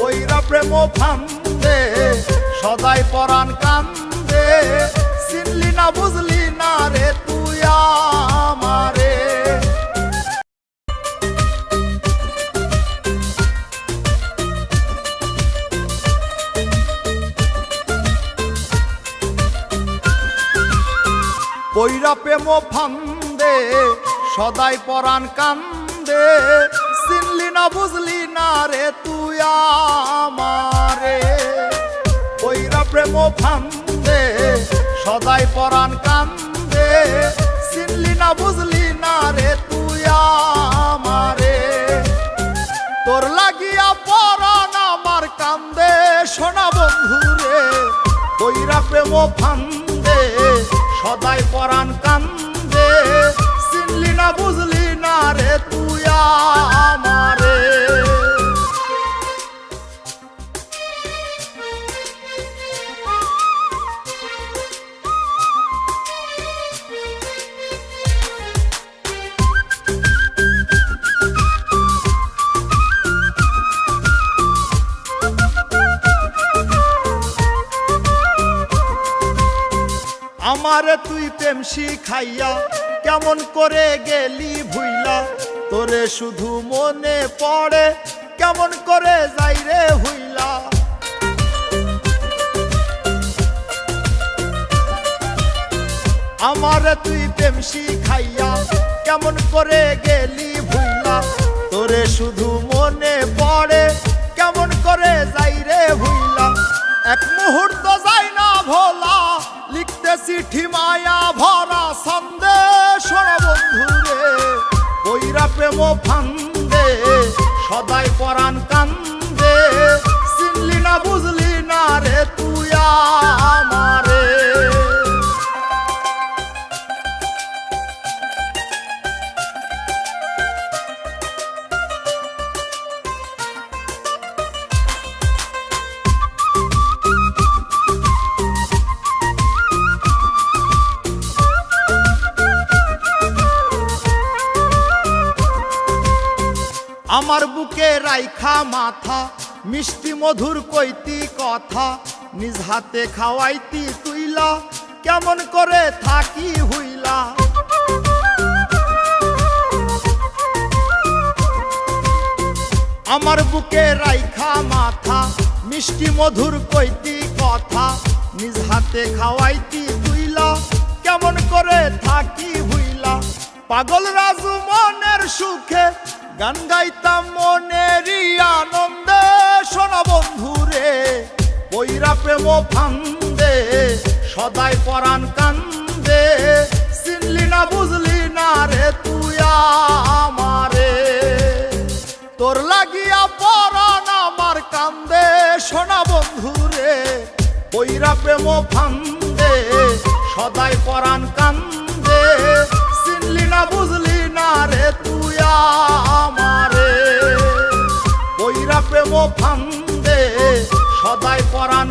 পইরা প্রেম ফান্দে সদাই পরাণ কান্দে চিনলি না বুঝলি না রে তুই আমারে। পইরা প্রেম ফান্দে সদাই পরাণ কান্দে চিনলি না বুঝলি না রে তুই আমারে। পইরা প্রেম ফান্দে সদাই পরাণ কান্দে চিনলি না বুঝলি না রে তুই আমারে। তোর লাগিয়া পরাণ আমার কান্দে সোনা বন্ধুরে। পইরা প্রেম ফান্দে সদাই পরাণ কান্দে চিনলি না বুঝলি না রে তুই আমারে। আমারে তুই প্রেম শিখাইয়া কেমন করে গেলি ভুইলা। তোরে শুধু মনে পড়ে কেমন করে যাই রে ভুইলা। আমারে তুই প্রেম শিখাইয়া কেমন করে গেলি ভুইলা। তোরে শুধু মনে পড়ে কেমন করে যাই রে ভুইলা। এক মুহূর্ত যাই না ভোলা লিখতে চিঠি মায়া ভরা সন্দেশ বন্ধুরে। পইরা প্রেম ফান্দে সদাই পরাণ কান্দে চিনলি না বুঝলি না রে তুই আমারে। আমার বুকে রাইখা মাথা মিষ্টি মধুর কইতি কথা। নিজ হাতে খাওয়াইতি তুইলা কেমন করে থাকি হইলা। আমার বুকে রাইখা মাথা মিষ্টি মধুর কইতি কথা। নিজ হাতে খাওয়াইতি তুইলা কেমন করে থাকি হইলা। পাগল রাজু মনের সুখে গান গাইতাম মনেরই আনন্দে সোনা বন্ধুরে। পইরা প্রেম ফান্দে সদাই পরাণ কান্দে চিনলি না বুঝলি না রে তুই আমারে। তোর লাগিয়া পরাণ আমার কান্দে সোনা বন্ধুরে। পইরা প্রেম ফান্দে সদাই পরাণ কান্দে চিনলি না বুঝলি না রে তুই আমারে। পইরা প্রেম ফান্দে সদাই পরাণ